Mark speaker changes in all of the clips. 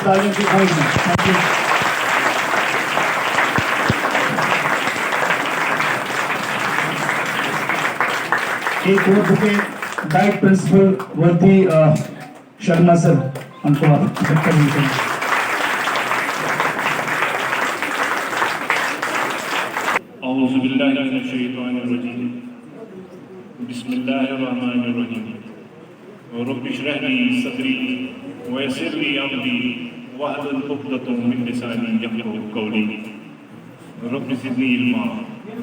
Speaker 1: तालियों की आवाज में। Thank you. एक और बुके डाइट प्रिंसिपल वर्दी शर्मा सर, हमको एक्सेप्ट करनी चाहिए।
Speaker 2: औज़ु बिल्लाहि मिनश शैतानिर रजीम। बिस्मिल्लाहिर रहमानिर रहीम। रब्बि इश्रह ली सदरी व यस्सिर ली अमरी वहलुल उक़दतम मिन लिसानी यफ़क़हू क़ौली। Rabbi ज़िदनी इल्मा,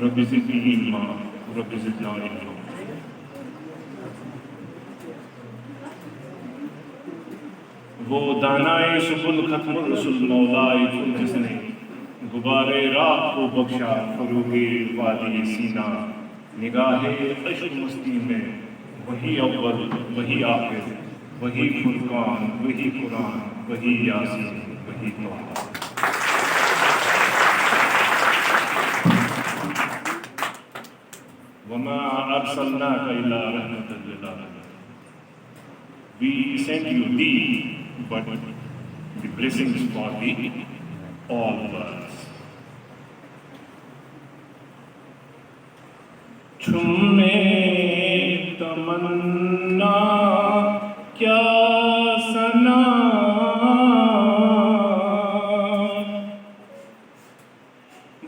Speaker 2: rabbi ज़िदनी इल्मा, rabbi ज़िदना इल्मा। वो दानाए सुबुल खत्मुर रसूल मौलाए कुल जिसने गुबारे राह को बख्शा फरूगे वादी सीना, निगाहे अश्क मस्ती में वही अव्वल वही आखिर, वही फुरकान वही कुरान, वही यासीन वही तौबा। वमा अर्सलनाका इल्ला रहमतल लिल आलमीन। We sent you thee, but the blessings for the all worlds. छुमे तमन्ना क्या सना,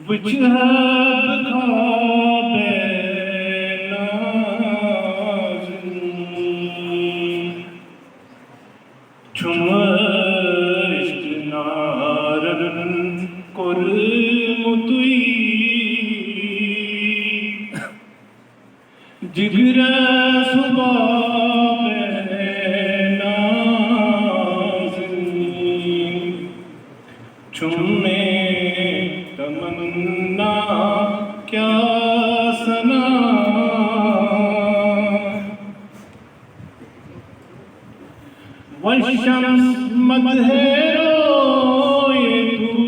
Speaker 2: वजहत खाबे नाज़नीं, छुमश्त नारन कुर्मुतुई, जिगर सुबाब नाज़नीं, छुमे तमन्ना क्या सना, वशम्स मदहेरोए तू,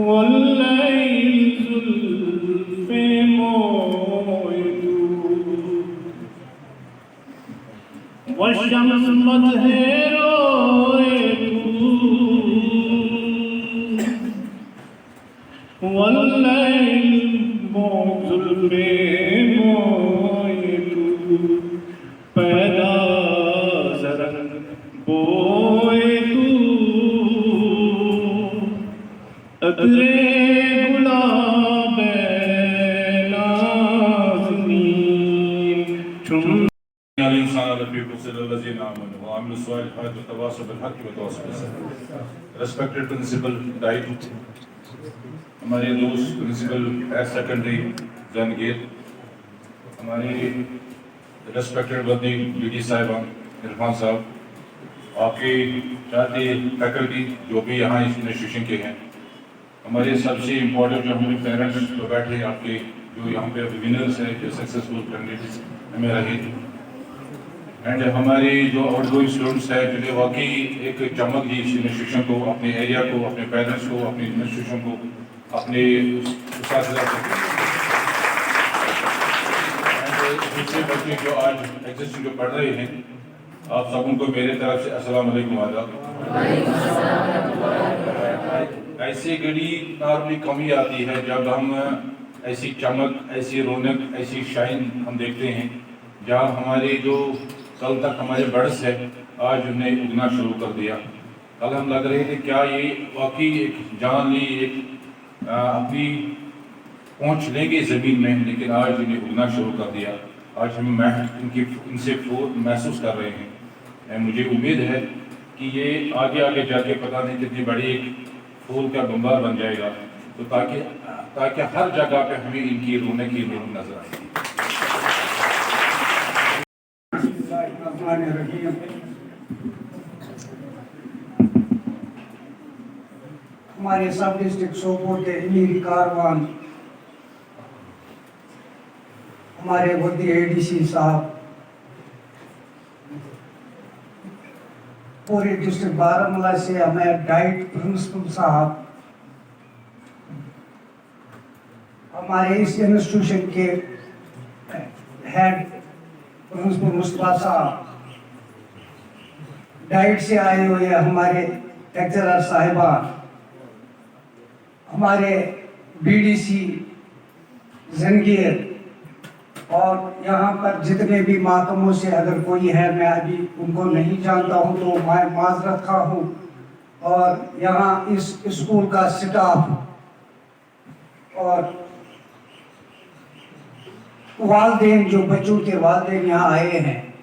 Speaker 2: वल्लैल ज़ुल्फ़े मोए तू, वशम्स मदहेरोए तू, वल्लैल ज़ुल्फ़े मोए तू, पैदा ज़रन बोए तू, अतरे गुलाबे नाज़नीं, छुम
Speaker 3: Respected Principal Diet, हमारे दोस्त प्रिंसिपल हायर सेकेंडरी जंगीर, हमारे रेस्पेक्टेड वर्दी लीडी साहिबा इरफान साहब, आपके साथ ही फैकल्टी जो भी यहाँ इस इंस्टीट्यूशन के हैं, हमारे सबसे इम्पोर्टेंट जो हमारे पेरेंट्स जो बैठे आपके, जो यहाँ पे विनर्स हैं, जो सक्सेसफुल कैंडिडेट्स हमें रहे, एंड हमारे जो आउटगोइंग स्टूडेंट्स हैं जिन्हें वाकई एक चमक दी इस इंस्टीट्यूशन को, अपने एरिया को, अपने पेरेंट्स को, अपने इंस्टीट्यूशन को, अपने दूसरे बच्चे जो आज एग्जिस्टिंग जो पढ़ रहे हैं, आप सबों को मेरे तरफ से अस्सलाम वालेकुम आदाब। ऐसी घड़ी नॉर्मली कमी आती है जब हम ऐसी चमक, ऐसी रौनक, ऐसी शाइन हम देखते हैं जहाँ हमारे जो कल तक हमारे बर्ड्स है आज उन्हें उगना शुरू कर दिया। कल हम लग रहे थे क्या ये वाकई एक जान ली, एक अपनी पहुँच लेंगे ज़मीन में, लेकिन आज इन्हें उगना शुरू कर दिया। आज हम इनसे महसूस कर रहे हैं। मुझे उम्मीद है कि ये आगे आगे जाके पता नहीं कितनी बड़ी एक फूल का बंबार बन जाएगा, तो ताकि हर जगह पे हमें इनकी रौनक की नूर नजर आएगी।
Speaker 4: हमारे सब डिस्ट्रिक्ट सोपोर के अमीरी कारवान, हमारे वर्दी एडीसी साहब, पूरे डिस्ट्रिक्ट बारामूला से हमें डाइट प्रिंसिपल साहब, हमारे इस इंस्टीट्यूशन के हेड प्रिंसिपल मुस्तफा साहब, डाइट से आए हुए हमारे लेक्चरर साहिबान, हमारे बीडीसी जंगीर, और यहाँ पर जितने भी महकमों से अगर कोई है, मैं अभी उनको नहीं जानता हूँ तो मैं माजरत खा हूँ। और यहाँ इस स्कूल का स्टाफ और वालिदैन, जो बच्चों के वालिदैन यहाँ आए हैं,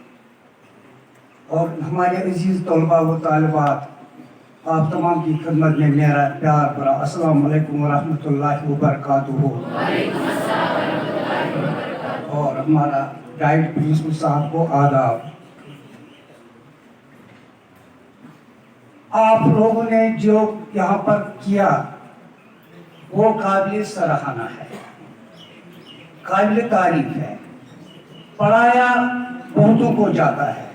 Speaker 4: और हमारे अजीज तलबा व तालिबात, आप तमाम की खिदमत में मेरा प्यार भरा अस्सलाम वालेकुम व रहमतुल्लाहि व बरकातुहू। और हमारा डाइट प्रिंसिपल साहब को आदाब। आप लोगों ने जो यहाँ पर किया वो काबिल सराहना है, काबिल तारीफ है। पढ़ाया बहुतों को जाता है,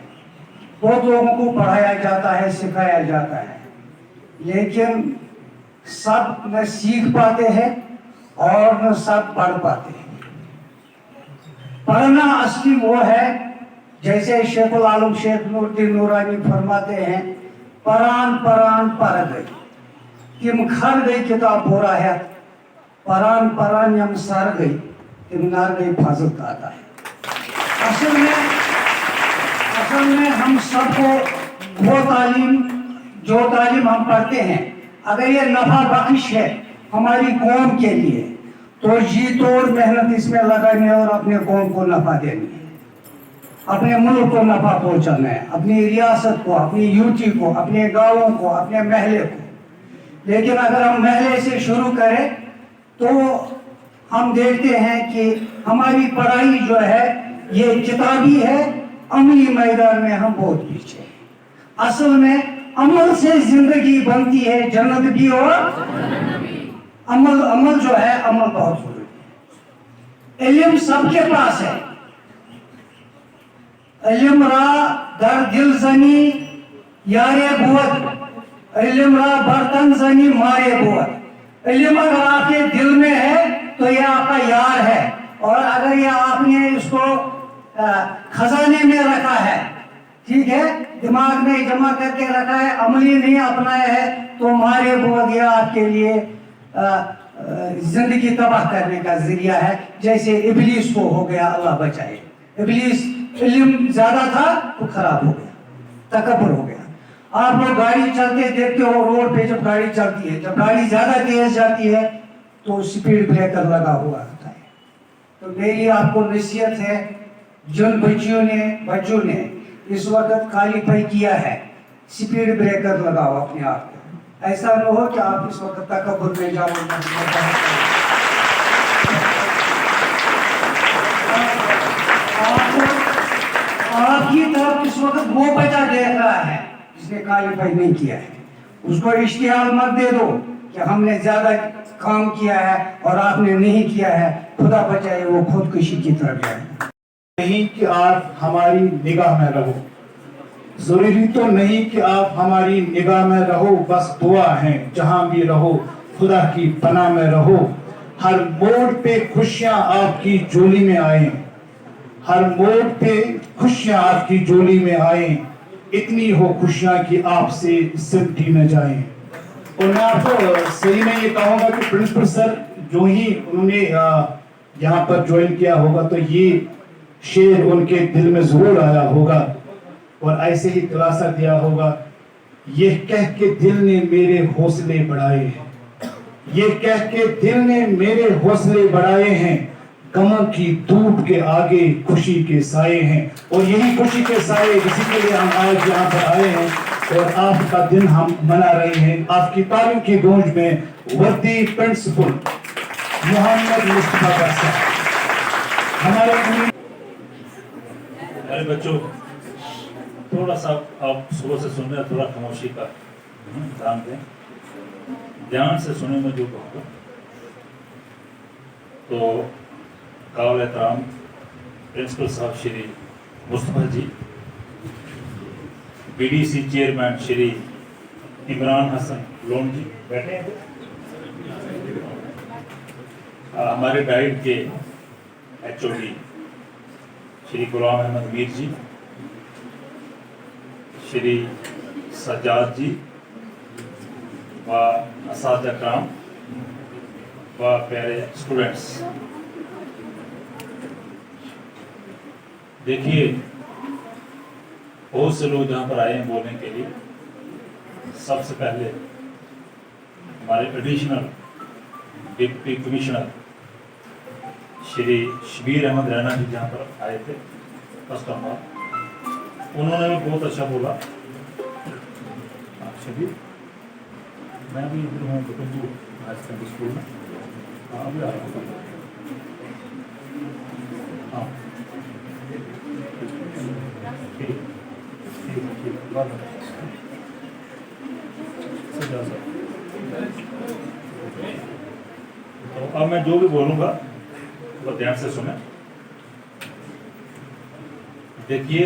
Speaker 4: बहुत लोगों को पढ़ाया जाता है, सिखाया जाता है, लेकिन सब न सीख पाते हैं और न सब पढ़ पाते हैं। पढ़ना असली वो है, जैसे शेखुल आलम शेख नूरुद्दीन नूरानी फरमाते हैं, परान परान पढ़ गई तिम खर गई किताब बोरा है, परान परान यम सर गई तिम नार गई फाजल आता है। असल में हम सबको वो तालीम, जो तालीम हम पढ़ते हैं, अगर ये नफा बख्श है हमारी कौम के लिए, तो जी तोड़ मेहनत इसमें लगानी है और अपने कौम को नफा देनी है, अपने मुल्क को नफा पहुंचाना है, अपनी रियासत को, अपनी यूटी को, अपने गांवों को, अपने महल्ले को। लेकिन अगर हम महल्ले से शुरू करें तो हम देखते हैं कि हमारी पढ़ाई जो है ये किताबी है, अमली मैदान में हम बहुत पीछे हैं। असल में अमल से जिंदगी बनती है, जन्नत भी और अमल जो है, अमल बहुत जरूरी है। इल्म सबके पास है, इल्म रा दर दिल जनी यारे बुवत, इल्म रा बर्तन जनी मारे बुवत। इल्म अगर आपके दिल में है तो यह आपका यार है, और अगर यह आपने इसको खजाने में रखा है, ठीक है, दिमाग में जमा करके रखा है, अमली नहीं अपनाया है, तो मारे बुवत यह आपके लिए जिंदगी तबाह करने का जरिया है। जैसे इबलीस को हो गया, अल्लाह बचाए। इबलीस इल्म ज्यादा था तो खराब हो गया, तकब्बुर हो गया। आप लोग गाड़ी चलते देखते हो, रोड पे जब गाड़ी चलती है, जब गाड़ी ज्यादा तेज जाती है तो स्पीड ब्रेकर लगा हुआ होता है। तो मेरी आपको नसीहत है, जिन बच्चों ने इस वक्त क्वालिफाई किया है, स्पीड ब्रेकर लगाओ अपने आप को। ऐसा न हो कि आप इस वक्त तकब्बुर में जाओ। आपकी तरफ इस वक्त वो बच्चा देख रहा है जिसने क्वालिफाई नहीं किया है, उसको इश्तिहार मत दे दो कि हमने ज्यादा काम किया है और आपने नहीं किया है। खुदा बचाए वो खुदकुशी की तरफ जाए।
Speaker 1: नहीं कि आप हमारी निगाह में रहो, जरूरी तो नहीं कि आप हमारी निगाह में रहो, बस दुआ है जहां भी रहो खुदा की पनाह में रहो। हर मोड़ पे खुशियां आपकी झोली में आए, हर मोड़ पे खुशियां आपकी झोली में आए, इतनी हो खुशियां कि आपसे सिमटी न जाए। और मैं आपको सही में ये कहूँगा कि प्रिंसिपल सर जो ही उन्होंने यहाँ पर ज्वाइन किया होगा तो ये शेर उनके दिल में जरूर आया होगा और ऐसे ही खुलासा दिया होगा, ये कह के दिल ने मेरे हौसले बढ़ाए हैं, ये कह के दिल ने मेरे हौसले बढ़ाए हैं, गमों की धूप के आगे खुशी के साए हैं। और यही खुशी के साए इसी के लिए हम आज यहाँ पर आए हैं और आपका दिन हम मना रहे हैं। आपकी तालीम की गूंज में वर्दी प्रिंसिपल मोहम्मद मुस्तफा का साथ हमारे
Speaker 5: बच्चों, थोड़ा सा आप सुबह से सुन रहे हैं, थोड़ा खामोशी का ध्यान दें, ध्यान से सुने मैं जो कहूँगा। तो काबिल एहतराम प्रिंसिपल साहब श्री मुस्तफा जी, बीडीसी चेयरमैन श्री इमरान हसन लोन जी बैठे हैं, हमारे डाइट के एचओडी श्री गुलाम अहमद मीर जी, श्री सज्जाद जी व असातिज़ा कराम व प्यारे स्टूडेंट्स, देखिए बहुत से लोग यहाँ पर आए हैं बोलने के लिए। सबसे पहले हमारे additional deputy commissioner Shri Shabir Ahmad Raina ji जहाँ पर आए थे फर्स्ट ऑफ ऑल, उन्होंने भी बहुत अच्छा बोला। शबीर, मैं भी इधर हूँ बटू हायर सेकेंडरी स्कूल में। हाँ अभी आ रहा हूँ। हाँ ठीक ठीक ठीक, बात तो अब मैं जो भी बोलूँगा वो ध्यान से सुने। देखिए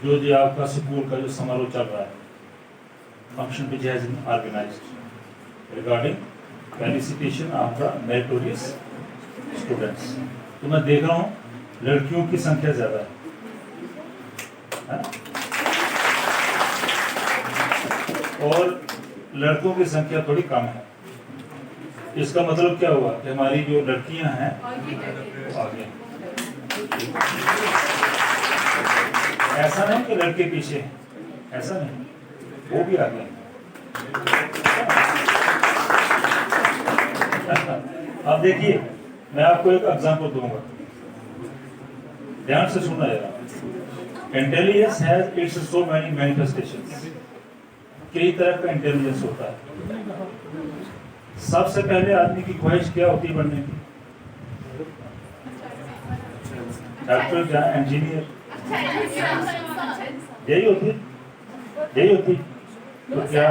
Speaker 5: जो आपका स्कूल का जो समारोह चल रहा है, function which has been organised regarding felicitation of the meritorious students, तो मैं देख रहा हूँ लड़कियों की संख्या ज्यादा है, और लड़कों की संख्या थोड़ी कम है। इसका मतलब क्या हुआ कि हमारी जो लड़कियां हैं वो आगे। ऐसा नहीं कि लड़के पीछे हैं, ऐसा नहीं, वो भी आगे हैं। अब देखिए मैं आपको एक एग्जांपल दूंगा, ध्यान से सुनना जरा। Intelligence has it's so many manifestations. कई तरह का इंटेलिजेंस होता है। सबसे पहले आदमी की ख्वाहिश क्या होती है बनने की? डॉक्टर या इंजीनियर, यही होती है, यही होती। तो क्या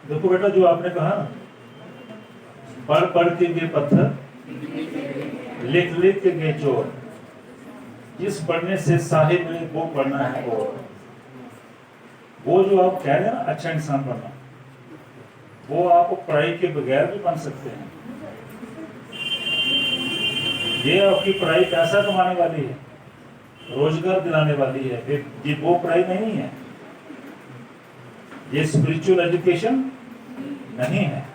Speaker 5: देखो बेटा, जो आपने कहा ना, पढ़ पढ़ के गे पत्थर, लिख लिख के गे चोर। जिस पढ़ने से साहिब ने वो पढ़ना है, वो जो आप कह रहे हैं ना अच्छा इंसान बनना, वो आप पढ़ाई के बगैर भी बन सकते हैं। ये आपकी पढ़ाई पैसा कमाने वाली है, रोजगार दिलाने वाली है, फिर ये वो पढ़ाई नहीं है, ये स्पिरिचुअल एजुकेशन नहीं है,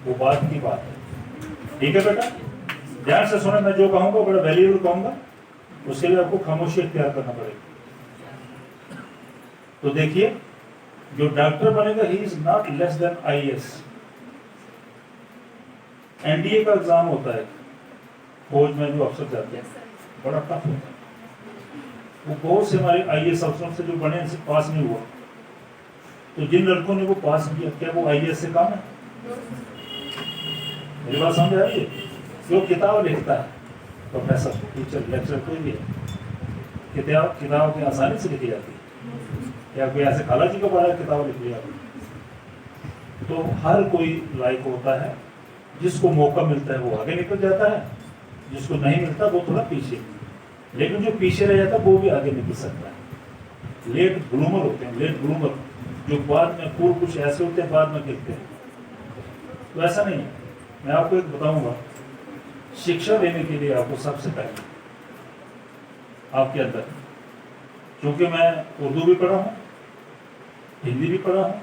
Speaker 5: वो बात की बात है। ठीक है बेटा, ध्यान से सुनो, मैं जो कहूंगा बड़ा वैल्यूएबल कहूंगा, उसके लिए आपको खामोशी इख्तियार करना पड़ेगा। तो देखिए, जो डॉक्टर बनेगा he is not less than IAS। NDA का एग्जाम होता है, फौज में जो अफसर जाते हैं, बड़ा टफ होता है। वो बहुत से हमारे IAS अफसरों से जो बने से पास नहीं हुआ, तो जिन लड़कों ने वो पास किया, क्या वो IAS से कम है? मेरी बात समझ आ रही है? जो किताब लिखता है, प्रोफेसर, टीचर, लेक्चर, कोई भी है, किताब की आसानी से लिखी जाती है, या कोई ऐसे खाला जी को पढ़ा किताब लिख लिया। तो हर कोई लायक होता है, जिसको मौका मिलता है वो आगे निकल जाता है, जिसको नहीं मिलता वो थोड़ा पीछे, लेकिन जो पीछे रह जाता है वो भी आगे निकल सकता है। लेट ब्लूमर होते हैं, लेट ब्लूमर, जो बाद में फूल कुछ ऐसे होते हैं बाद में गिरते हैं, तो ऐसा नहीं है। मैं आपको एक बताऊंगा, शिक्षा देने के लिए आपको सबसे पहले आपके अंदर, क्योंकि मैं उर्दू भी पढ़ा हूँ, हिंदी भी पढ़ा हूँ,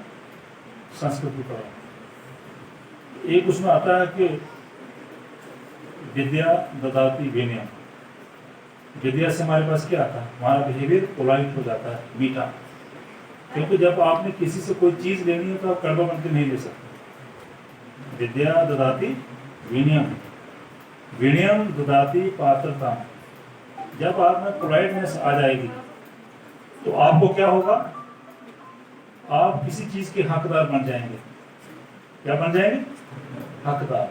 Speaker 5: संस्कृत भी पढ़ा हूँ। एक उसमें आता है कि विद्या ददाति विनयम। विद्या से हमारे पास क्या आता है? हमारा बिहेवियर पोलाइट हो जाता है, मीठा। क्योंकि जब आपने किसी से कोई चीज लेनी है तो आप कड़वा बन के नहीं ले सकते। विद्या ददाति विनयम, विनयम ददाति पात्रता। जब आप में पोलाइटनेस आ जाएगी तो आपको क्या होगा? आप किसी चीज के हकदार बन जाएंगे। क्या बन जाएंगे? हकदार।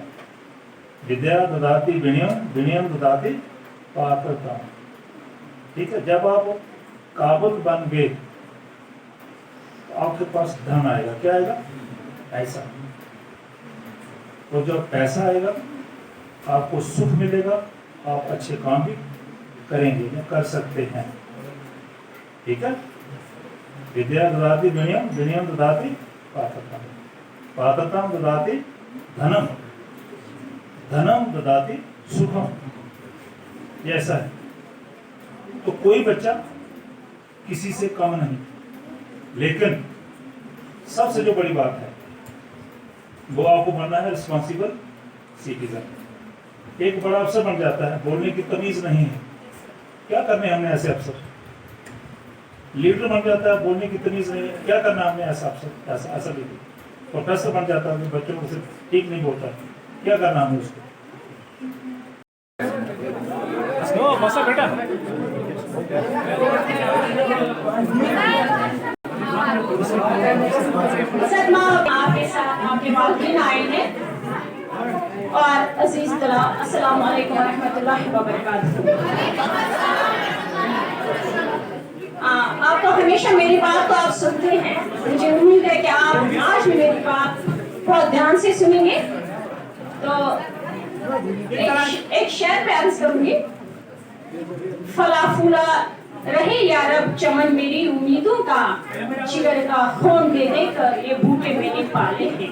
Speaker 5: विद्या ददाति विनयम, विनयम ददाति पात्रता। ठीक है, जब आप काबिल बन गए तो आपके पास धन आएगा। क्या आएगा? पैसा। और जब पैसा आएगा आपको सुख मिलेगा, आप अच्छे काम भी करेंगे या कर सकते हैं। ठीक है, विद्या ददाति विनयम, विनयम ददाति पात्रता, पात्रता ददाति धनम, धनम ददाति सुखम। ये ऐसा है। तो कोई बच्चा किसी से कम नहीं, लेकिन सबसे जो बड़ी बात है वो आपको बनना है रिस्पॉन्सिबल सिटीजन। एक बड़ा अफसर बन जाता है, बोलने की तमीज नहीं है, क्या करने हमने ऐसे अफसर। लीडर बन जाता है, बोलने की तमीज नहीं है, क्या करना हमने ऐसा अफसर, ऐसा लीडर। प्रोफेसर बन जाता है, बच्चों को सिर्फ ठीक नहीं बोलता, क्या करना हमने उसको।
Speaker 2: बसा बेटा
Speaker 6: सदमा आपके साथ आपके वालिदैन आए हैं और अजीज तला अस्सलाम वालेकुम रहमतुल्लाहि व बरकातहू। आप तो हमेशा मेरी बात तो आप सुनते हैं, मुझे उम्मीद है कि आप आज भी मेरी बात बहुत ध्यान से सुनेंगे। तो एक शेर पे अर्ज करूंगी। फला फूला रहे यारब चमन मेरी उम्मीदों का, जिगर का खून दे देकर ये बूटे मैंने पाले हैं।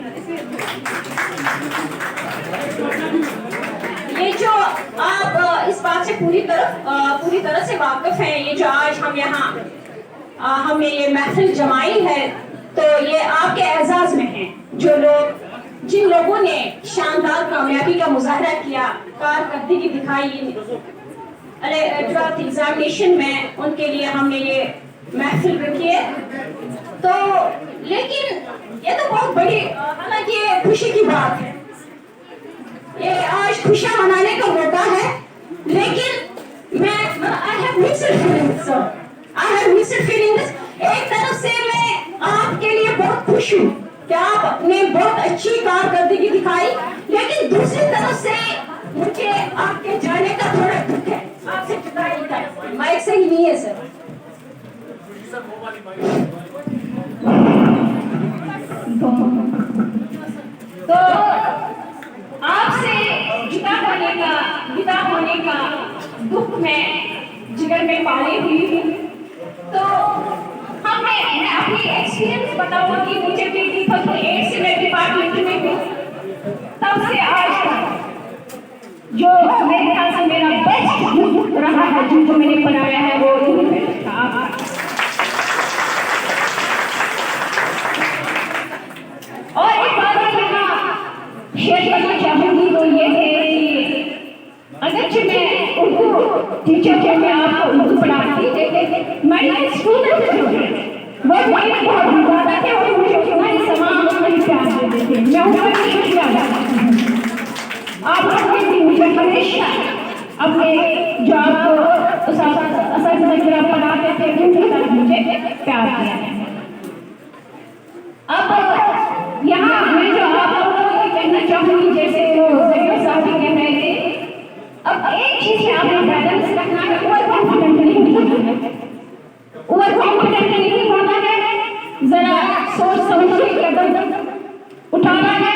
Speaker 6: ये जो आप इस बात से पूरी तरह से वाकिफ हैं, ये जो आज हम यहाँ हमने ये महफिल जमाई है, तो ये आपके एजाज में है। जिन लोगों ने शानदार कामयाबी का मुजाहरा किया, कारकर्दगी दिखाई ट्वेल्थ एग्जामिनेशन में, उनके लिए हमने ये महफिल रखी है। तो लेकिन ये तो बहुत बड़ी, हालांकि ये खुशी की बात है, ये आज खुशियां मनाने का मौका है, लेकिन मैं आई हैव मिक्स्ड फीलिंग्स। एक तरफ से मैं आपके लिए बहुत खुश हूँ कि आपने बहुत अच्छी कारकर्दगी दिखाई, लेकिन दूसरी तरफ से मुझे आपके जाने का थोड़ा दुख है, आपसे जुदाई का। माइक सही नहीं है सर। तो आपसे जुदा होने का दुख में जिगर में पाली हुई हूँ। तो मैं अपनी एक्सपीरियंस बताऊंगी। मुझे 2008 से मैं डिपार्टमेंट में हूँ, तब से आज तक जो मेरे ख्याल से मेरा बेस्ट रहा है, जो मैंने बनाया है वो था। और एक बात यहाँ शेयर करना चाहूंगी, वो ये है कि अगरचे मैं उर्दू टीचर थे, मैं आपको उर्दू पढ़ाती, लेकिन मेरे स्टूडेंट जो है वो मेरे बहुत ज़्यादा थे और मुझे तुम्हारी समाज में प्यार देते थे। मैं उनका शुक्रिया अदा करती हूँ। आप लोगों ने मुझे हमेशा अपने जो आपको पढ़ाते थे उनके साथ मुझे प्यार किया है। अब यहाँ मैं जो आप लोगों को कहना चाहूँगी, जैसे वो जगह साहब कह रहे थे, अब एक चीज आपने बैलेंस रखना है, ओवर कॉन्फिडेंट नहीं होना है। ओवर कॉन्फिडेंट नहीं होना है, जरा सोच समझ के कदम उठाना है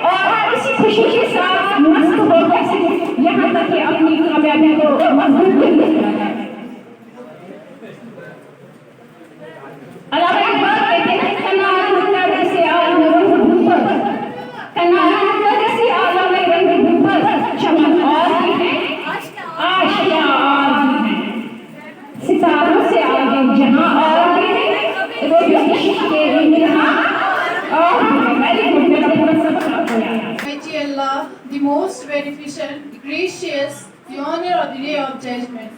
Speaker 6: और इसी खुशी के साथ मस्त होकर यहाँ तक कि अपनी कामयाबी को मजबूत करना है। अलावा एक बात कहते हैं, कनार से आलम रंग ऊपर, कनार से आलम रंग ऊपर, चमन और भी है, आशिया और भी है, सितारों से आगे जहां और भी है, रोज़ इश्क़ के यहाँ और भी है। मेरी मेरा पूरा सब खत्म हो गया।
Speaker 7: Mighty Allah, the most beneficent, gracious, the honor of the day of judgment.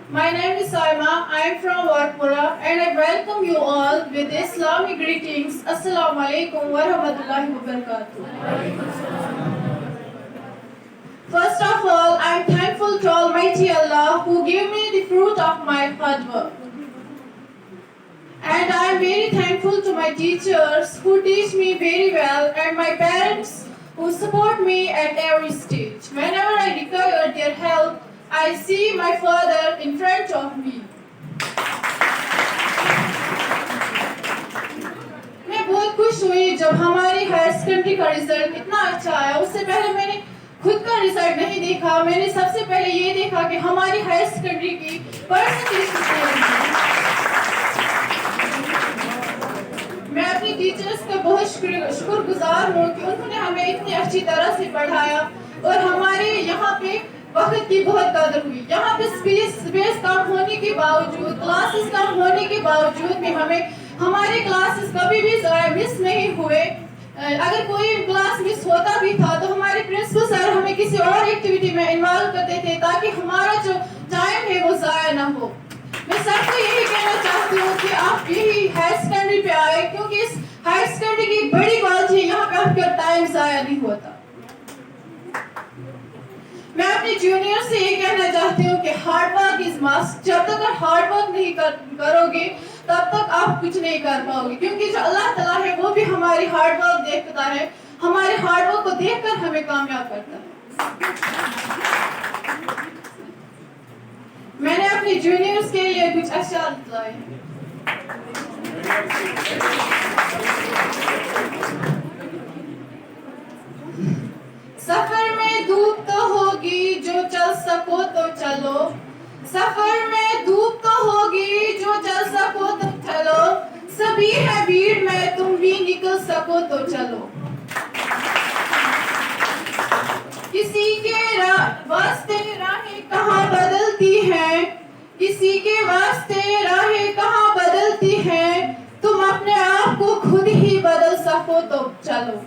Speaker 7: My name is Saima. I am from Warpura and I welcome you all with Islamic greetings. Assalamu alaikum wa rahmatullahi wa barakatuh. First of all, I am thankful to Almighty Allah who gave me the fruit of my hard work. And I am very thankful to my teachers who teach me very well and my parents who support me at every stage. Whenever I require their help, I see my father in front of me. मैं बहुत खुश हुई जब हमारी higher secondary का result इतना अच्छा आया। उससे पहले मैंने खुद का रिजल्ट नहीं देखा, मैंने सबसे पहले ये देखा कि हमारी हायर सेकेंडरी की परसेंटेज कितनी है। मैं अपनी टीचर्स का बहुत शुक्रगुजार हूँ कि उन्होंने हमें इतनी अच्छी तरह से पढ़ाया और हमारे यहाँ पे वक्त की बहुत कदर हुई। यहाँ पे स्पेस कम होने के बावजूद, क्लासेस के बावजूद भी हमें हमारे क्लासेस कभी भी मिस नहीं हुए। अगर कोई क्लास मिस होता भी था तो हमारे प्रिंसिपल सर हमें किसी और एक्टिविटी में इन्वॉल्व करते थे ताकि हमारा जो टाइम है वो ज़ाया ना हो। मैं सबको यही कहना चाहती हूँ कि आप यही हायर सेकेंडरी पे आए, क्योंकि इस हायर सेकेंडरी की बड़ी बात है यहाँ पे आपका टाइम ज़ाया नहीं होता। मैं अपने जूनियर से ये कहना चाहती हूँ कि हार्ड वर्क इज मस्ट। जब तक आप हार्ड वर्क नहीं करोगे तब तक आप कुछ नहीं कर पाओगे, क्योंकि जो अल्लाह ताला है वो भी हमारी हार्ड वर्क देखता है, हमारे हार्ड वर्क को देखकर हमें कामयाब करता है। मैंने अपने जूनियर्स के लिए कुछ अशार लाए हैं। सफर में धूप तो होगी, जो चल सको तो चलो। सफर में धूप तो होगी, जो चल सको तो चलो। सभी है भीड़ में, तुम भी निकल सको तो चलो। किसी के वास्ते राहें कहाँ बदलती हैं, किसी के वास्ते राहें कहाँ बदलती हैं। तुम अपने आप को खुद ही बदल सको तो चलो।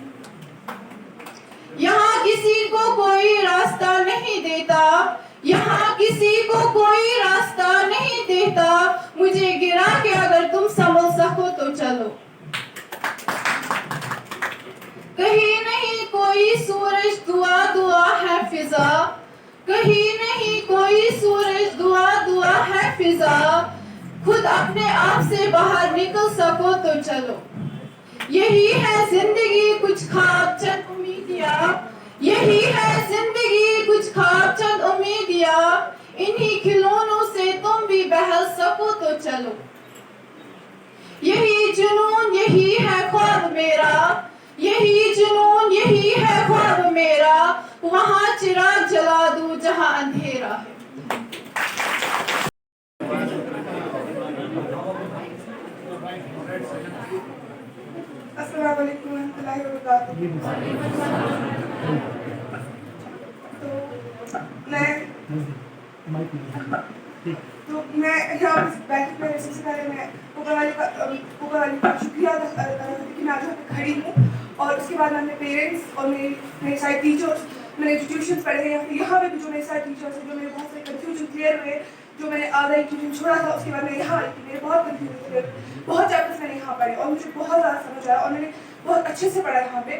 Speaker 7: यहाँ किसी को कोई रास्ता नहीं देता, यहाँ किसी को कोई रास्ता नहीं देता। मुझे गिरा के अगर तुम संभल सको तो चलो। कहीं नहीं कोई सूरज, दुआ दुआ है फिजा। कहीं नहीं कोई सूरज, दुआ दुआ है फिजा। खुद अपने आप से बाहर निकल सको तो चलो। यही है जिंदगी, कुछ ख्वाब चंद उम्मीदियां। यही है जिंदगी, कुछ ख्वाब चंद उम्मीदियां। इन्हीं खिलौनों से तुम भी बहल सको तो चलो। यही जुनून, यही है ख्वाब मेरा। यही जुनून, यही है ख्वाब मेरा। वहाँ चिराग जला दूं जहाँ अंधेरा है।
Speaker 8: अस्सलाम वालेकुम रहमतुल्लाहि व बरकातुहू। तो मैं यहाँ बैठक में सबसे पहले मैं ऊपर वाले का शुक्रिया अदा करती हूँ कि मैं आज यहाँ पे खड़ी हूँ। और उसके बाद मैं अपने पेरेंट्स और मेरे सारे टीचर्स, मैंने जो ट्यूशन पढ़े हैं यहाँ पे भी जो मेरे सारे टीचर्स हैं, जो मेरे बहुत सारे कन्फ्यूजन क्लियर हुए, जो मैंने आधा एक ट्यूशन छोड़ा था उसके बाद मैं यहाँ आई थी, मेरे बहुत कन्फ्यूजन थे, बहुत चैप्टर्स मैंने यहाँ पढ़े और मुझे बहुत ज़्यादा समझ आया और मैंने बहुत अच्छे से पढ़ा यहाँ पे।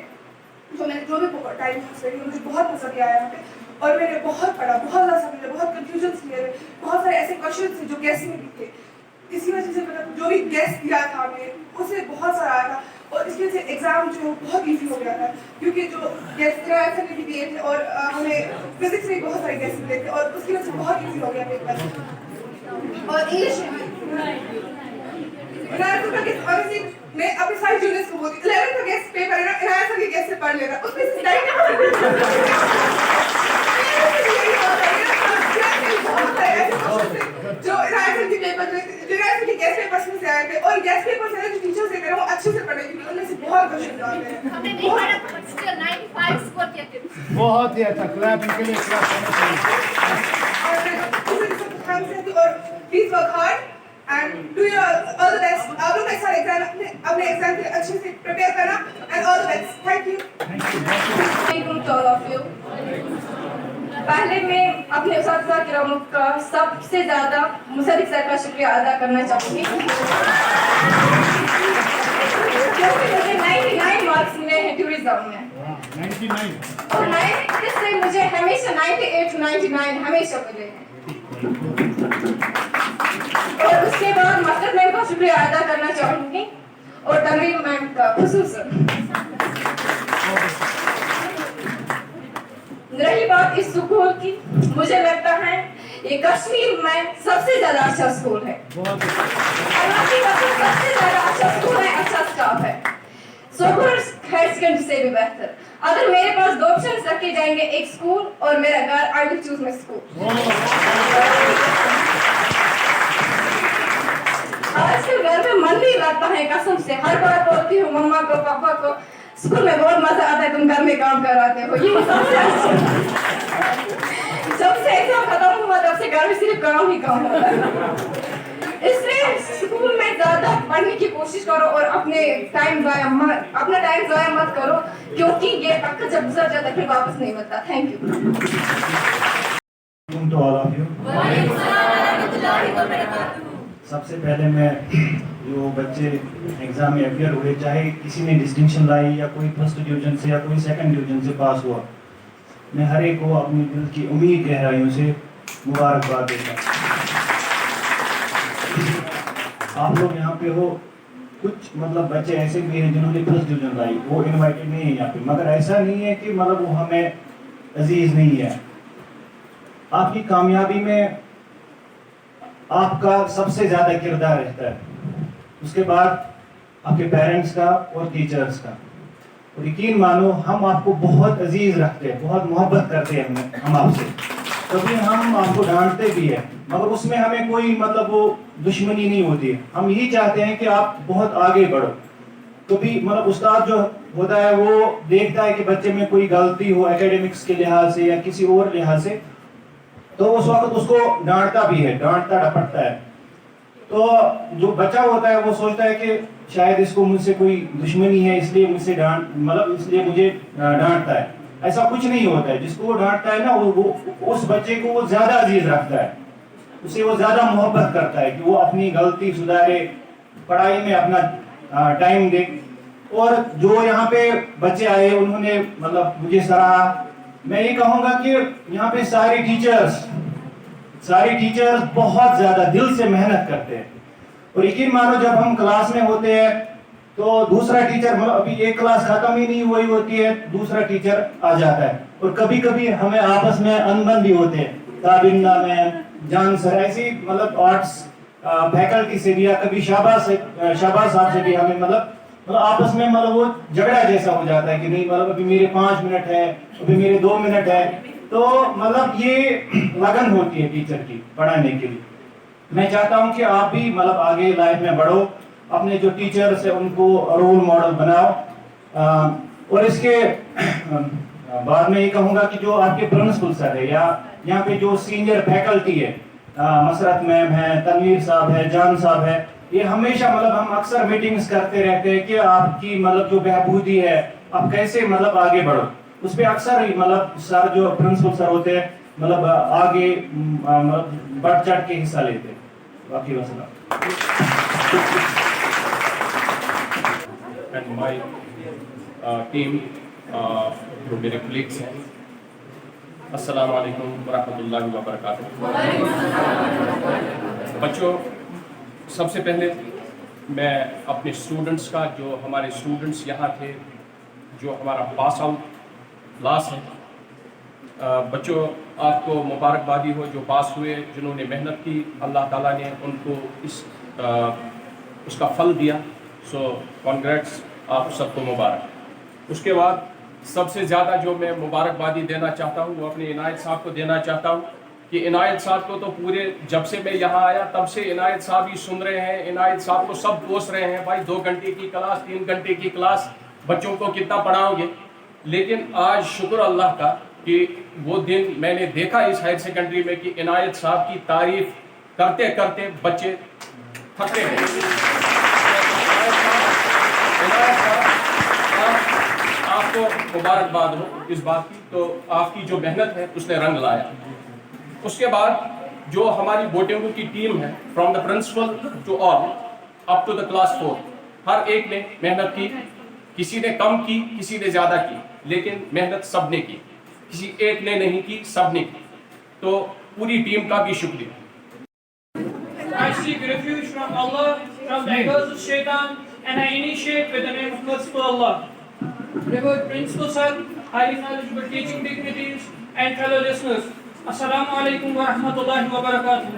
Speaker 8: जो मैंने जो भी टाइम यहाँ स्पेंड मुझे बहुत मजा भी आया यहाँ पे और मैंने बहुत पढ़ा, बहुत ज़्यादा समझा, बहुत कन्फ्यूजन क्लियर है, बहुत सारे ऐसे क्वेश्चन थे जो गैस में भी थे। इसी वजह से मतलब जो भी गैस दिया था हमने उससे बहुत सारा आया था और इसकी वजह से एग्जाम जो है बहुत ईजी हो गया था, क्योंकि जो गैस ऐसे भी दिए थे और हमें फिजिक्स में बहुत सारे गैस दिए थे और उसकी वजह से बहुत ईजी हो गया पेपर। और इंग्लिश मैं अपने सारे जूनियर्स को बोलती 11th का गैस पेपर है ना, इनाया सर के गैस से पढ़ लेना, उसमें से जो इनाया सर के पेपर में, जो इनाया सर के गैस पेपर्स में से आए थे और गैस पेपर से जो टीचर्स देते हैं वो अच्छे से पढ़े क्योंकि उनमें से बहुत क्वेश्चन आते हैं।
Speaker 9: हमने नहीं पढ़ा पर स्टिल 95 स्कोर किया थे।
Speaker 1: बहुत ही अच्छा, क्लैप इनके लिए, क्लैप होना चाहिए।
Speaker 8: और please work hard and do your all the best. आप लोग ऐसा एग्जाम अपने एग्जाम के लिए अच्छे से प्रिपेयर करना and all the best. Thank you.
Speaker 9: to all of you. पहले मैं अपने उस्ताद किराम का सबसे ज्यादा मुसद्दिक सर का शुक्रिया अदा करना चाहूँगी क्योंकि मुझे 99 मार्क्स मिले हैं टूरिज्म में 99 और 90 से मुझे हमेशा 98 to 99 हमेशा मिले हैं। और उसके बाद मकसद मैम का शुक्रिया अदा करना चाहूँगी और तनवीर मैम का खुसूसन। रही बात इस स्कूल की, मुझे लगता है ये कश्मीर में सबसे ज्यादा अच्छा स्कूल है, सबसे ज्यादा अच्छा स्कूल है, अच्छा स्टाफ है, सोपुर हायर सेकेंडरी से भी बेहतर। अगर मेरे पास दो ऑप्शन रखे जाएंगे, एक स्कूल और मेरा घर, I will choose my school. आजकल घर में मन नहीं लगता है, कसम से हर बार बोलती हूँ मम्मा को पापा को स्कूल में बहुत मजा आता है, तुम घर में काम कराते हो, ये सबसे अच्छा। जब से एग्जाम खत्म हुआ तब से घर में सिर्फ काम ही काम होता है, इसलिए स्कूल में कोशिश करो और अपना टाइम ज़ाया मत करो, क्योंकि ये वक्त जब गुजर जाता है फिर वापस नहीं मिलता। Thank you.
Speaker 1: to all of you. सबसे पहले मैं जो बच्चे एग्जाम में अपियर हुए, चाहे किसी ने डिस्टिंक्शन लाई या कोई फर्स्ट डिवीजन से या कोई सेकंड डिवीजन से पास हुआ, मैं हर एक को अपनी दिल की उम्मीद गहराइयों से मुबारकबाद देता हूँ। आप लोग यहाँ पे हो, कुछ मतलब बच्चे ऐसे भी हैं जिन्होंने फर्स्ट डिवीजन लाई, वो इनवाइटेड नहीं है यहाँ पे, मगर ऐसा नहीं है कि मतलब वो हमें अजीज नहीं है। आपकी कामयाबी में आपका सबसे ज्यादा किरदार रहता है, उसके बाद आपके पेरेंट्स का और टीचर्स का। और यकीन मानो हम आपको बहुत अजीज रखते हैं, बहुत मोहब्बत करते हैं हम आपसे। कभी हम आपको डांटते भी हैं, मगर उसमें हमें कोई मतलब वो दुश्मनी नहीं होती है। हम यही चाहते हैं कि आप बहुत आगे बढ़ो। कभी मतलब उस्ताद जो होता है वो देखता है कि बच्चे में कोई गलती हो एकेडमिक्स के लिहाज से या किसी और लिहाज से, तो उस वक्त उसको डांटता भी है, डांटता डपटता है। तो जो बच्चा होता है वो सोचता है कि शायद इसको मुझसे कोई दुश्मनी है, इसलिए मुझसे इसलिए मुझे डांटता है। ऐसा कुछ नहीं होता है। जिसको वो डांटता है ना, वो उस बच्चे को वो ज्यादा अजीज रखता है, उसे वो ज्यादा मोहब्बत करता है कि वो अपनी गलती सुधारे, पढ़ाई में अपना टाइम दे। और जो यहाँ पे बच्चे आए उन्होंने मतलब मुझे सराहा। मैं ये कहूँगा कि यहाँ पे सारे टीचर्स बहुत ज्यादा दिल से मेहनत करते हैं। और यकीन मानो जब हम क्लास में होते हैं तो दूसरा टीचर, मतलब अभी एक क्लास खत्म ही नहीं हुई होती है, दूसरा टीचर आ जाता है। और कभी कभी हमें आपस में अनबन भी होते हैं, ताबिन्ना में जान सर, ऐसी मतलब आर्ट्स फैकल्टी से भी या कभी शाबाश साहब से भी हमें मतलब आपस में मतलब वो झगड़ा जैसा हो जाता है कि नहीं मतलब अभी मेरे 5 मिनट है, अभी मेरे 2 मिनट है। तो मतलब ये लगन होती है टीचर की पढ़ाने के लिए। मैं चाहता हूं कि आप भी मतलब आगे लाइफ में बढ़ो, अपने जो टीचर्स है उनको रोल मॉडल बनाओ। और इसके बाद में ये कहूँगा कि जो आपके प्रिंसिपल सर है या यहाँ पे जो सीनियर फैकल्टी है, मसरत मैम है, तनवीर साहब है, जान साहब है, ये हमेशा मतलब हम अक्सर मीटिंग्स करते रहते हैं कि आपकी मतलब जो बहबूदी है, आप कैसे मतलब आगे बढ़ो। उस पर अक्सर ही मतलब सर जो प्रिंसिपल सर होते हैं मतलब आगे मतलब बढ़ चढ़ के हिस्सा लेते हैं। बाकी वसल्लम।
Speaker 10: And my team, जो मेरे colleagues हैं, अस्सलाम वालेकुम वरहमतुल्लाहि वबरकातुहू। बच्चों, सबसे पहले मैं अपने स्टूडेंट्स का, जो हमारे स्टूडेंट्स यहाँ थे, जो हमारा पास आउट क्लास है, बच्चों आपको मुबारकबादी हो जो पास हुए, जिन्होंने मेहनत की, अल्लाह ताला ने उनको उसका फल दिया। सो कॉन्ग्रेट्स, आप सबको मुबारक। उसके बाद सबसे ज़्यादा जो मैं मुबारकबादी देना चाहता हूँ वो अपने इनायत साहब को देना चाहता हूँ कि इनायत साहब को तो पूरे जब से मैं यहाँ आया तब से इनायत साहब ही सुन रहे हैं, इनायत साहब को सब दोस्त रहे हैं, भाई 2 घंटे की क्लास, 3 घंटे की क्लास, बच्चों को कितना पढ़ाओगे। लेकिन आज शुक्र अल्लाह का कि वो दिन मैंने देखा इस हायर सेकेंडरी में कि इनायत साहब की तारीफ करते करते बच्चे थकते हैं। आपको मुबारकबाद हो इस बात की, तो आपकी जो मेहनत है उसने रंग लाया। उसके बाद जो हमारी बोटेंगू की टीम है, from the principal to all up to the class 4, हर एक ने मेहनत की, किसी ने कम की, किसी ने ज़्यादा की, लेकिन मेहनत सब ने की, किसी एक ने नहीं की, सब ने की। तो पूरी टीम का भी शुक्रिया।
Speaker 11: I seek refuge from Allah, from the curse of Shaitan, and I initiate with the name of merciful Allah. Revered Principal Sir, highly knowledgeable teaching dignitaries, and fellow listeners, Assalamu alaikum wa rahmatullahi wa barakatuh.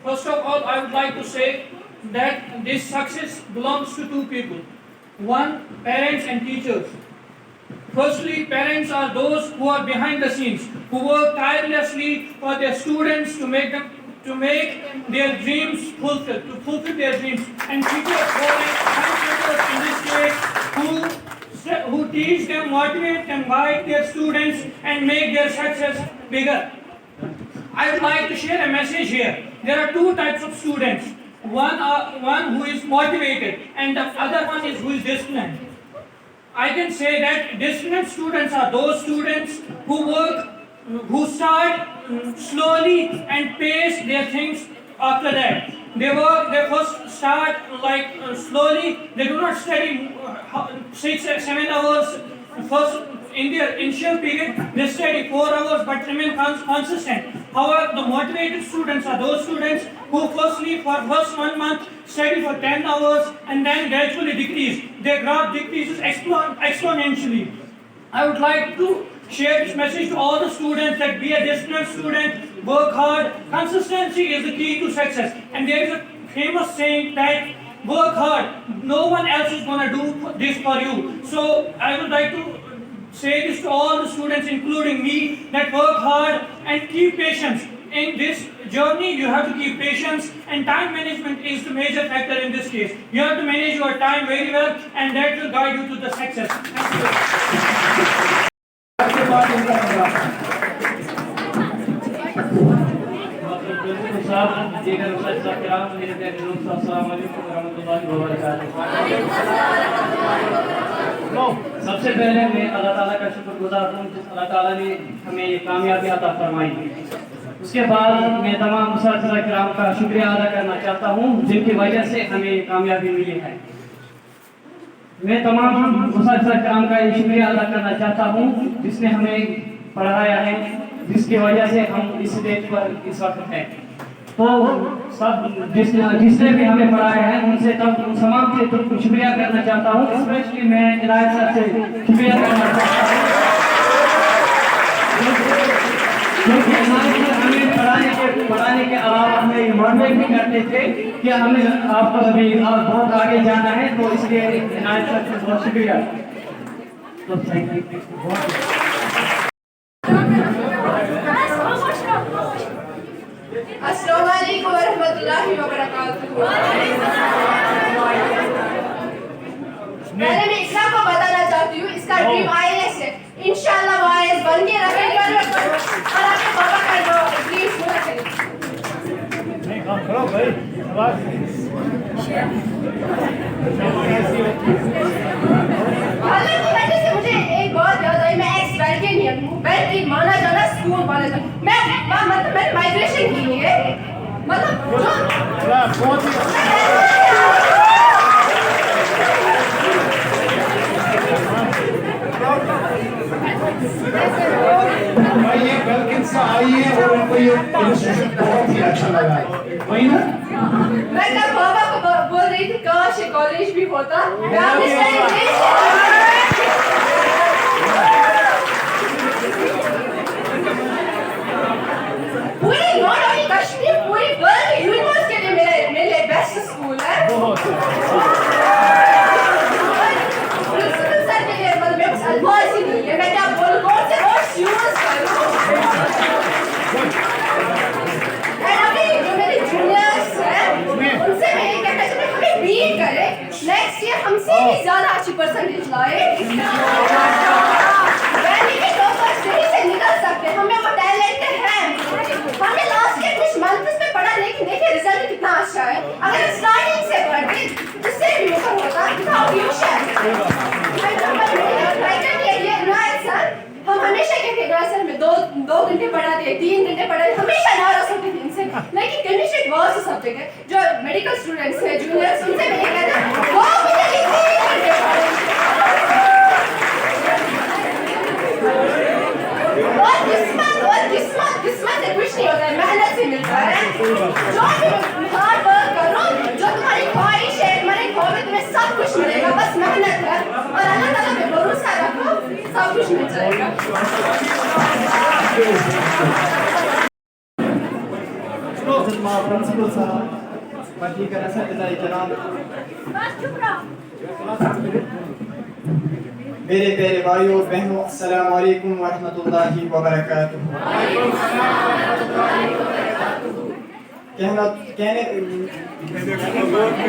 Speaker 11: First of all, I would like to say that this success belongs to 2 people. One, parents and teachers. Firstly, parents are those who are behind the scenes, who work tirelessly for their students to make their dreams fulfilled, to fulfill their dreams. And teachers, in this case, who teach them, motivate them, guide their students, and make their success bigger. I would like to share a message here. There are two types of students. One who is motivated and the other one is who is disciplined. I can say that disciplined students are those students who start slowly and pace their things after that. They first start slowly. They do not study 6-7 hours first in their initial period. They study 4 hours but remain consistent. However, the motivated students are those students who firstly for first 1 month study for 10 hours and then gradually decrease. Their graph decreases exponentially. I would like to share this message to all the students that be a disciplined student, work hard. Consistency is the key to success. And there is a famous saying that work hard, no one else is going to do this for you. So I would like to say this to all the students, including me, that work hard and keep patience. In this journey, you have to keep patience, and time management is the major factor in this case. You have to manage your time very well, and that will guide you to the success. Thank you.
Speaker 12: सबसे पहले मैं अल्लाह ताला का शुक्रगुजार हूँ जिस अल्लाह ताला ने हमें ये कामयाबी अता फरमाई। उसके बाद मैं तमाम मुसाफिर किराम का शुक्रिया अदा करना चाहता हूँ जिनकी वजह से हमें कामयाबी मिली है। मैं तमाम मुसाफिर किराम का ये शुक्रिया अदा करना चाहता हूँ जिसने हमें पढ़ाया है, जिसकी वजह से हम इस स्टेज पर इस वक्त हैं। तो सब जिसने भी हमें पढ़ाया है उनसे तमाम से शुक्रिया करना चाहता हूँ। स्पेशली मैं इनायत सर से शुक्रिया करना चाहता हूँ क्योंकि हमें पढ़ाने के अलावा हमें ये मोटिवेट भी करते थे कि हमें आपको अभी बहुत आगे जाना है, तो इसलिए इनायत सर से बहुत शुक्रिया। तो थैंक यू।
Speaker 9: अस्सलामुअलैकुम वरहमतुल्लाहि वबरकातुहू। पहले मैं इकरा को बताना चाहती हूँ, इसका ड्रीम IAS है। इंशाल्लाह वो IAS बन के रहेगा और आपके पापा का जो ड्रीम पूरा करेगा। हालांकि वजह से मुझे एक बात याद आई, मैं एक्स वेल्केनियन हूँ। वेल्केनियन माना जाना स्कूल माना जाना। मैं माइग्रेशन की है, मतलब
Speaker 1: ये वेल्कम से आई है और उनको ये इलस्ट्रेशन बहुत ही अच्छा लगा है, वही ना?
Speaker 9: मैं कल बाबा को बोल रही थी काश ये कॉलेज भी होता। पूरी नॉट ओनली कश्मीर, पूरी वर्ल्ड यूनिवर्स के लिए मेरे लिए बेस्ट स्कूल है। सर के लिए मतलब मेरे पास अल्फाज ही नहीं है, मैं क्या बोलूं, कौन से वर्ड्स यूज करूं। अभी जो मेरे जूनियर्स हैं उनसे मैं ये कहना चाहती हूं हमें बीट करे, नेक्स्ट ईयर हमसे भी ज्यादा अच्छी परसेंटेज लाए। वैली के टॉपर्स सही से निकल सकते हैं, हमें वो टैलेंट है। हमने लास्ट ईयर कुछ मंथ्स में पढ़ा लेकिन देखिए रिजल्ट कितना अच्छा है। अगर स्टार्टिंग से पढ़ते जिससे भी ऊपर होता कितना फ्यूचर। हम हमेशा कहते हैं सर में दो घंटे पढ़ाते हैं, 3 घंटे पढ़ाते, हमेशा नाराज होते थे इनसे। लेकिन केमिस्ट्री बहुत सा सब्जेक्ट है, जो मेडिकल स्टूडेंट्स हैं जूनियर्स उनसे मैं ये कहता हूं वो मुझे 3 घंटे पढ़े। और किस्मत से कुछ नहीं होता है, मेहनत से मिलता है। जो भी हार्ड वर्क करो, जो तुम्हारी ख्वाहिश है, तुम्हारी ख्वाहिश, तुम्हें सब कुछ मिलेगा, बस मेहनत कर और अल्लाह ताला पे भरोसा रखो, सब कुछ मिल जाएगा।
Speaker 13: प्रिंसिपल साहब, मेरे प्यारे भाइयों और बहनों, अस्सलाम वालेकुम वरहमतुल्लाहि वबरकातुहू।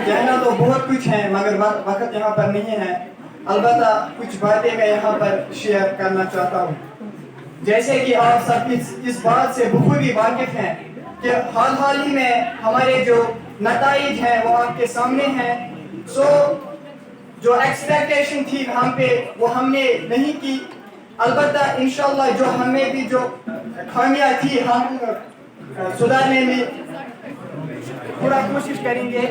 Speaker 13: कहना तो बहुत कुछ है मगर वक्त यहाँ पर नहीं है। अलबत्ता कुछ बातें मैं यहाँ पर शेयर करना चाहता हूँ। जैसे कि आप सब इस बात से बखूबी वाकिफ हैं कि हाल ही में हमारे जो नताइज हैं वो आपके सामने हैं। सो जो एक्सपेक्टेशन थी हम पे वो हमने नहीं की। अलबत्ता इंशाल्लाह जो हमें भी जो खामियां थी हम सुधारने में पूरा कोशिश करेंगे।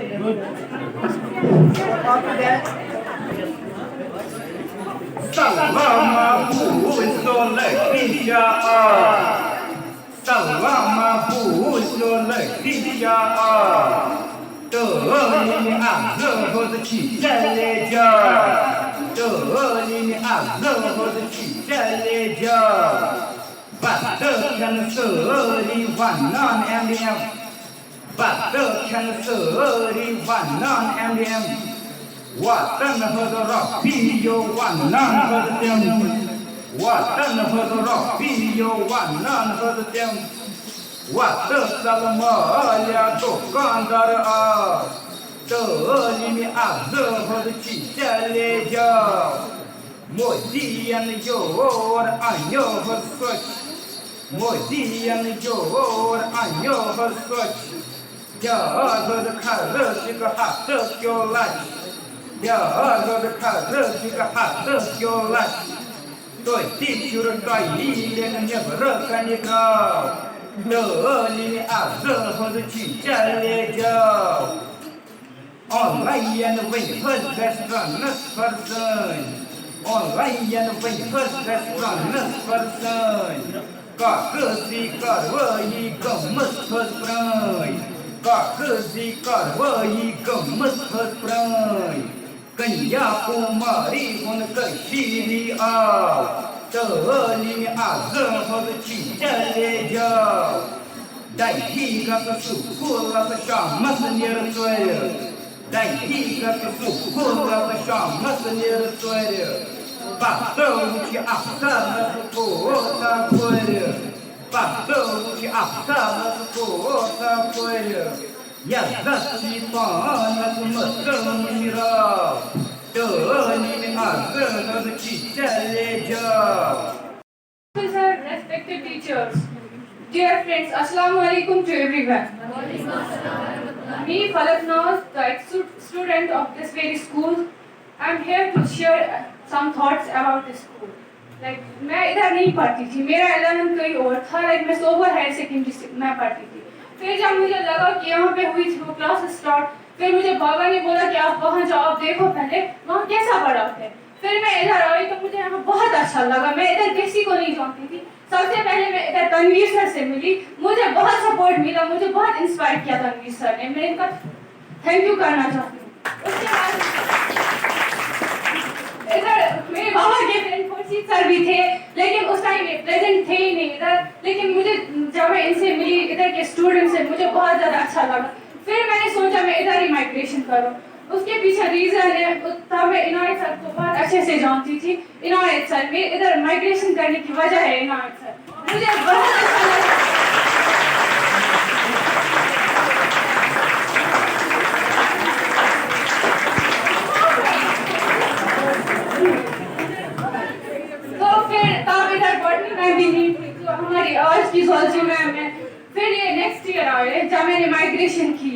Speaker 1: Watan Rabbiyo Wanan Hadatem Watan Rabbiyo Wanan Hadatem Watan Salamalia Dokandar Tolimi Azur Hadachi Jaleja Modian Yor Anyo Hadswach Modian Yor Anyo Hadswach Yahad Karasika Hasak Your Life Yahad Karasika Hasak Your Life Tôi teach you to try and never can you go Dolini Azur Hadachi Jaleja Online and wait first restaurant person Online and wait first restaurant person Có cơ gì có vợ gì có mất hết rồi Có cơ gì có vợ gì có mất hết rồi Cần ya cô mà đi con cây chi đi Tớ đi giờ họ chỉ chơi lê giờ Đại thi các sự của là cái trò mất nhiều rồi Đại thi các sự của là cái trò mất nhiều rồi Pastor que afana porta folha Pastor que afana porta folha E as atipanas matramira Dani azana de chitaleja
Speaker 7: Sir, respected teachers, dear friends, Assalamu alaikum to everyone. Me, Falak Naz, the student of this very school, I am here to share some thoughts about this school. Like, मैं इधर नहीं पढ़ती थी, मेरा 11th कहीं और था, like मैं सोवर हायर सेकेंडरी में पढ़ती थी। फिर जब मुझे लगा कि यहाँ पे हुई थी वो क्लास स्टार्ट, फिर मुझे बाबा ने बोला कि आप वहाँ जाओ, आप देखो पहले वहाँ कैसा पढ़ाते हैं। फिर मैं इधर आई तो मुझे यहाँ बहुत अच्छा लगा। मैं इधर किसी को नहीं जानती थी। सबसे पहले मैं इधर तनवीर सर से मिली, मुझे बहुत सपोर्ट मिला, मुझे बहुत इंस्पायर किया तनवीर सर ने। मैं इनका थैंक यू करना चाहती हूँ। उसके बाद इधर मेरे बाबा के फ्रेंड खुर्शीद सर भी थे, लेकिन उस टाइम ये प्रेजेंट थे ही नहीं इधर। लेकिन मुझे जब मैं इनसे मिली, इधर के स्टूडेंट से, मुझे बहुत ज़्यादा अच्छा लगा। फिर मैंने सोचा मैं इधर ही माइग्रेशन करूँ। उसके पीछे रीज़न है, तब मैं इनायत सर को बहुत अच्छे से जानती थी। इनायत सर, मैं इधर माइग्रेशन करने की वजह है इनायत सर, मुझे बहुत अच्छा लगा। हमारी आज की सोची मैम है। फिर ये नेक्स्ट ईयर आए जब मैंने माइग्रेशन की,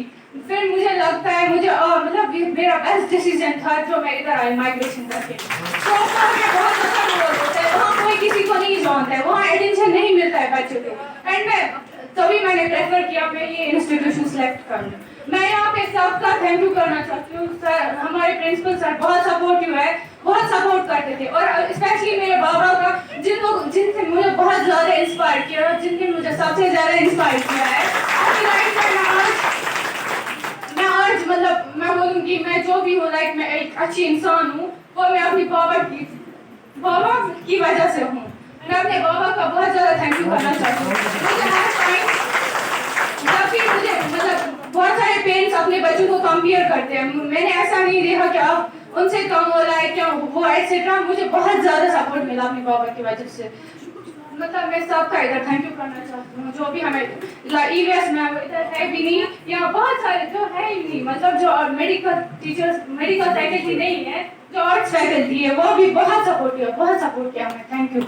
Speaker 7: फिर मुझे लगता है मुझे मतलब मेरा बेस्ट डिसीजन था जो मैं इधर आई माइग्रेशन करके। तो बहुत अच्छा बोल होता है, वहाँ कोई किसी को नहीं जानता है, वहाँ एटेंशन नहीं मिलता है बच्चों को। एंड मैं तभी मैंने प्रेफर किया मैं ये इंस्टीट्यूशन सेलेक्ट करूँ। मैं यहाँ पे सबका थैंक यू करना चाहती हूँ। सर, हमारे प्रिंसिपल सर बहुत सपोर्टिव है, बहुत सपोर्ट करते थे। और स्पेशली मेरे बाबा का, जिनसे मुझे बहुत ज़्यादा इंस्पायर किया, जिनने मुझे सबसे ज़्यादा इंस्पायर किया है। मैं आज मतलब मैं बोलूँगी मैं जो भी हूँ, लाइक मैं एक अच्छी इंसान हूँ, वो मैं अपनी बाबा की वजह से हूँ। मैं अपने बाबा का बहुत ज़्यादा थैंक यू करना चाहती हूँ। मुझे हर टाइम जब भी मुझे मतलब बहुत सारे पेरेंट्स अपने बच्चों को कंपेयर करते हैं, मैंने ऐसा नहीं देखा कि आप उनसे कम हो रहा है क्या वो एक्सेट्रा। मुझे बहुत ज़्यादा सपोर्ट मिला अपने बाबा की वजह से। मतलब मैं सबका इधर थैंक यू करना चाहती हूँ। जो भी हमें EVS में इधर है भी नहीं, यहाँ बहुत सारे जो है ही नहीं, मतलब जो मेडिकल टीचर्स, मेडिकल फैकल्टी नहीं है, जो आर्ट्स फैकल्टी है, वो भी बहुत सपोर्टिव है, बहुत सपोर्ट किया हमें। Thank you.